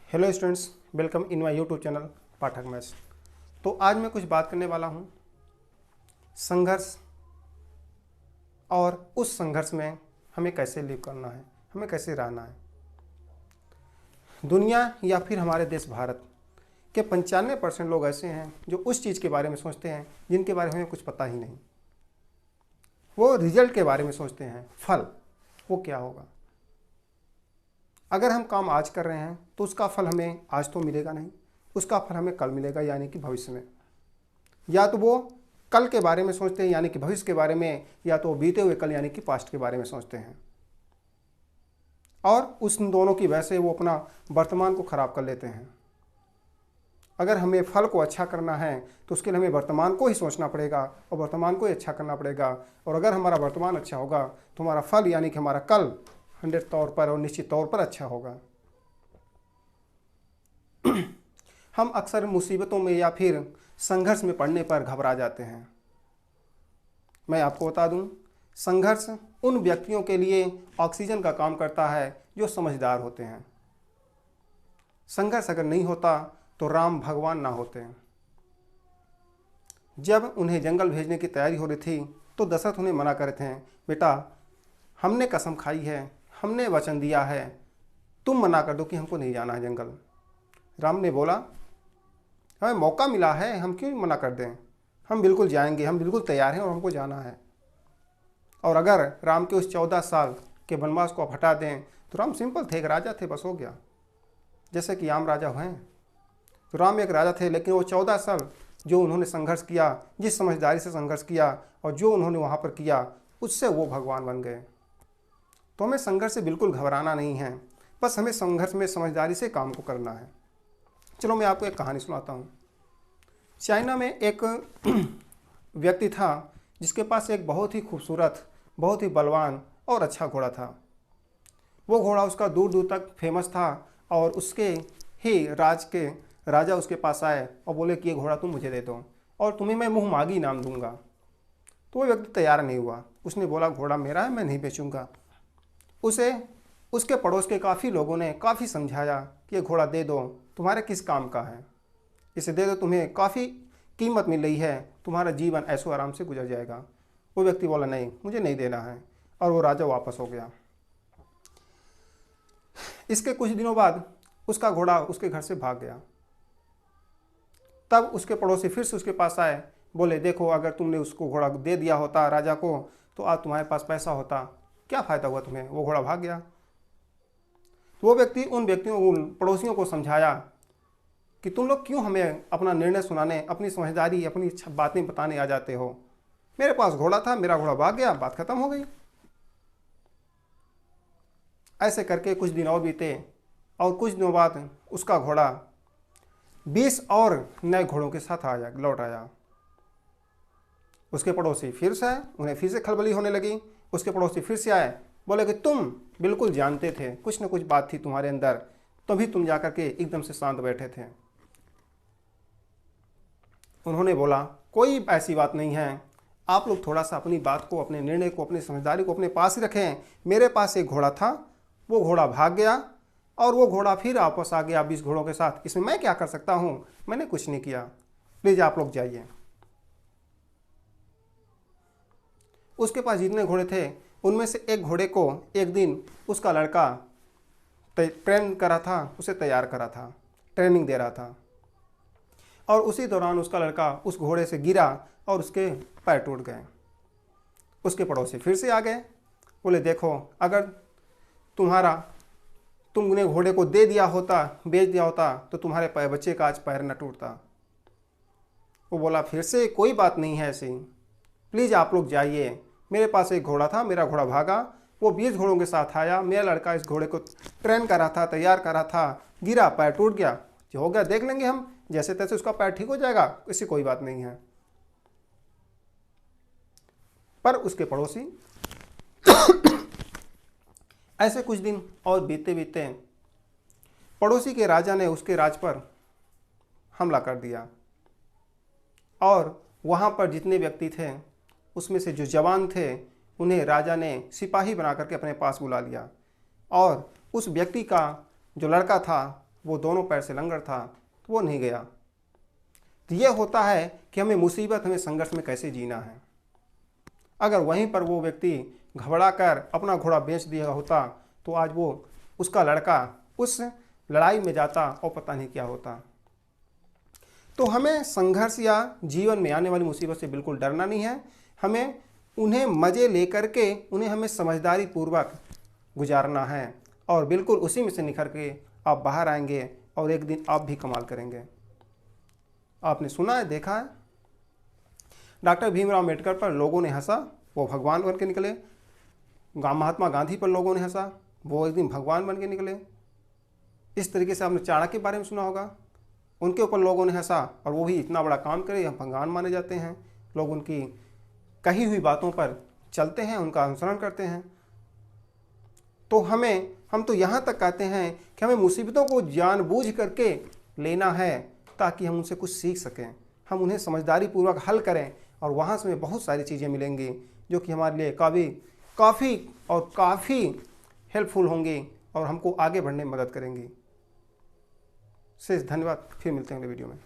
Hello students, welcome in my YouTube channel Pathak maths. तो आज मैं कुछ बात करने वाला हूँ संघर्ष और उस संघर्ष में हमें कैसे लिव करना है, हमें कैसे रहना है। दुनिया या फिर हमारे देश भारत के 95% लोग ऐसे हैं जो उस चीज़ के बारे में सोचते हैं जिनके बारे में हमें कुछ पता ही नहीं। वो रिजल्ट के बारे में सोचते हैं, फल वो क्या होगा। अगर हम काम आज कर रहे हैं तो उसका फल हमें आज तो मिलेगा नहीं, उसका फल हमें कल मिलेगा यानी कि भविष्य में। या तो वो कल के बारे में सोचते हैं यानी कि भविष्य के बारे में, या तो बीते हुए कल यानी कि पास्ट के बारे में सोचते हैं और उस दोनों की वजह से वो अपना वर्तमान को खराब कर लेते हैं। अगर हमें फल को अच्छा करना है तो उसके लिए हमें वर्तमान को ही सोचना पड़ेगा और वर्तमान को ही अच्छा करना पड़ेगा। और अगर हमारा वर्तमान अच्छा होगा तो हमारा फल यानी कि हमारा कल 100 तौर पर और निश्चित तौर पर अच्छा होगा। हम अक्सर मुसीबतों में या फिर संघर्ष में पड़ने पर घबरा जाते हैं। मैं आपको बता दूं, संघर्ष उन व्यक्तियों के लिए ऑक्सीजन का काम करता है जो समझदार होते हैं। संघर्ष अगर नहीं होता तो राम भगवान ना होते। जब उन्हें जंगल भेजने की तैयारी हो रही थी तो दशरथ उन्हें मना करे थे, बेटा हमने कसम खाई है, हमने वचन दिया है, तुम मना कर दो कि हमको नहीं जाना है जंगल। राम ने बोला हमें मौका मिला है, हम क्यों मना कर दें, हम बिल्कुल जाएंगे, हम बिल्कुल तैयार हैं और हमको जाना है। और अगर राम के उस 14 साल के वनवास को आप हटा दें तो राम सिंपल थे, एक राजा थे, बस हो गया। जैसे कि आम राजा हैं, तो राम एक राजा थे, लेकिन वो 14 साल जो उन्होंने संघर्ष किया, जिस समझदारी से संघर्ष किया और जो उन्होंने वहाँ पर किया, उससे वो भगवान बन गए। तो हमें संघर्ष से बिल्कुल घबराना नहीं है, बस हमें संघर्ष में समझदारी से काम को करना है। चलो मैं आपको एक कहानी सुनाता हूँ। चाइना में एक व्यक्ति था जिसके पास एक बहुत ही खूबसूरत, बहुत ही बलवान और अच्छा घोड़ा था। वो घोड़ा उसका दूर दूर तक फेमस था और उसके ही राज के राजा उसके पास आए और बोले कि ये घोड़ा तुम मुझे दे दो और तुम्हें मैं मुँह मांगी इनाम दूंगा। तो वो व्यक्ति तैयार नहीं हुआ, उसने बोला घोड़ा मेरा है, मैं नहीं बेचूंगा। उसे उसके पड़ोस के काफ़ी लोगों ने काफ़ी समझाया कि ये घोड़ा दे दो, तुम्हारे किस काम का है, इसे दे दो, तुम्हें काफ़ी कीमत मिल रही है, तुम्हारा जीवन ऐशो आराम से गुजर जाएगा। वो व्यक्ति बोला नहीं, मुझे नहीं देना है, और वो राजा वापस हो गया। इसके कुछ दिनों बाद उसका घोड़ा उसके घर से भाग गया। तब उसके पड़ोसी फिर से उसके पास आए, बोले देखो अगर तुमने उसको घोड़ा दे दिया होता राजा को तो आज तुम्हारे पास पैसा होता, क्या फ़ायदा हुआ तुम्हें, वो घोड़ा भाग गया। तो वो व्यक्ति उन व्यक्तियों, उन पड़ोसियों को समझाया कि तुम लोग क्यों हमें अपना निर्णय सुनाने, अपनी समझदारी, अपनी बातें बताने आ जाते हो। मेरे पास घोड़ा था, मेरा घोड़ा भाग गया, बात खत्म हो गई। ऐसे करके कुछ दिन और बीते और कुछ दिनों बाद उसका घोड़ा 20 और नए घोड़ों के साथ लौट आया। उसके पड़ोसी फिर से आए, उन्हें फिर से खलबली होने लगी। उसके पड़ोसी फिर से आए, बोले कि तुम बिल्कुल जानते थे, कुछ न कुछ बात थी तुम्हारे अंदर, तभी तुम जाकर के एकदम से शांत बैठे थे। उन्होंने बोला कोई ऐसी बात नहीं है, आप लोग थोड़ा सा अपनी बात को, अपने निर्णय को, अपनी समझदारी को अपने पास ही रखें। मेरे पास एक घोड़ा था, वो घोड़ा भाग गया और वो घोड़ा फिर वापस आ गया 20 घोड़ों के साथ, इसमें मैं क्या कर सकता हूँ, मैंने कुछ नहीं किया, प्लीज़ आप लोग जाइए। उसके पास जितने घोड़े थे उनमें से एक घोड़े को एक दिन उसका लड़का ट्रेन करा था, उसे तैयार करा था, ट्रेनिंग दे रहा था। और उसी दौरान उसका लड़का उस घोड़े से गिरा और उसके पैर टूट गए। उसके पड़ोसी फिर से आ गए, बोले देखो अगर तुमने घोड़े को दे दिया होता, बेच दिया होता तो तुम्हारे बच्चे का आज पैर न टूटता। वो बोला फिर से कोई बात नहीं है ऐसी, प्लीज़ आप लोग जाइए, मेरे पास एक घोड़ा था, मेरा घोड़ा भागा, वो 20 घोड़ों के साथ आया, मेरा लड़का इस घोड़े को ट्रेन कर रहा था, तैयार कर रहा था, गिरा, पैर टूट गया, जो हो गया देख लेंगे हम, जैसे तैसे उसका पैर ठीक हो जाएगा, इससे कोई बात नहीं है। पर उसके पड़ोसी ऐसे कुछ दिन और बीते बीते पड़ोसी के राजा ने उसके राज पर हमला कर दिया और वहाँ पर जितने व्यक्ति थे उसमें से जो जवान थे उन्हें राजा ने सिपाही बना करके अपने पास बुला लिया और उस व्यक्ति का जो लड़का था वो दोनों पैर से लंगड़ था तो वो नहीं गया। तो ये होता है कि हमें मुसीबत, हमें संघर्ष में कैसे जीना है। अगर वहीं पर वो व्यक्ति घबरा कर अपना घोड़ा बेच दिया होता तो आज वो उसका लड़का उस लड़ाई में जाता और पता नहीं क्या होता। तो हमें संघर्ष या जीवन में आने वाली मुसीबत से बिल्कुल डरना नहीं है। हमें उन्हें मज़े लेकर के उन्हें हमें समझदारी पूर्वक गुजारना है और बिल्कुल उसी में से निखर के आप बाहर आएंगे और एक दिन आप भी कमाल करेंगे। आपने सुना है, देखा है, डॉक्टर भीमराव अम्बेडकर पर लोगों ने हंसा, वो भगवान बन के निकले। महात्मा गांधी पर लोगों ने हंसा, वो एक दिन भगवान बन के निकले। इस तरीके से आपने चाणक्य के बारे में सुना होगा, उनके ऊपर लोगों ने हंसा और वो भी इतना बड़ा काम करे, हम भगवान माने जाते हैं। लोग उनकी कही हुई बातों पर चलते हैं, उनका अनुसरण करते हैं। तो हम तो यहाँ तक कहते हैं कि हमें मुसीबतों को जानबूझ करके लेना है ताकि हम उनसे कुछ सीख सकें, हम उन्हें समझदारी पूर्वक हल करें और वहाँ से हमें बहुत सारी चीज़ें मिलेंगी जो कि हमारे लिए काफ़ी हेल्पफुल होंगी और हमको आगे बढ़ने में मदद करेंगी। शेष धन्यवाद, फिर मिलते हैं अगले वीडियो में।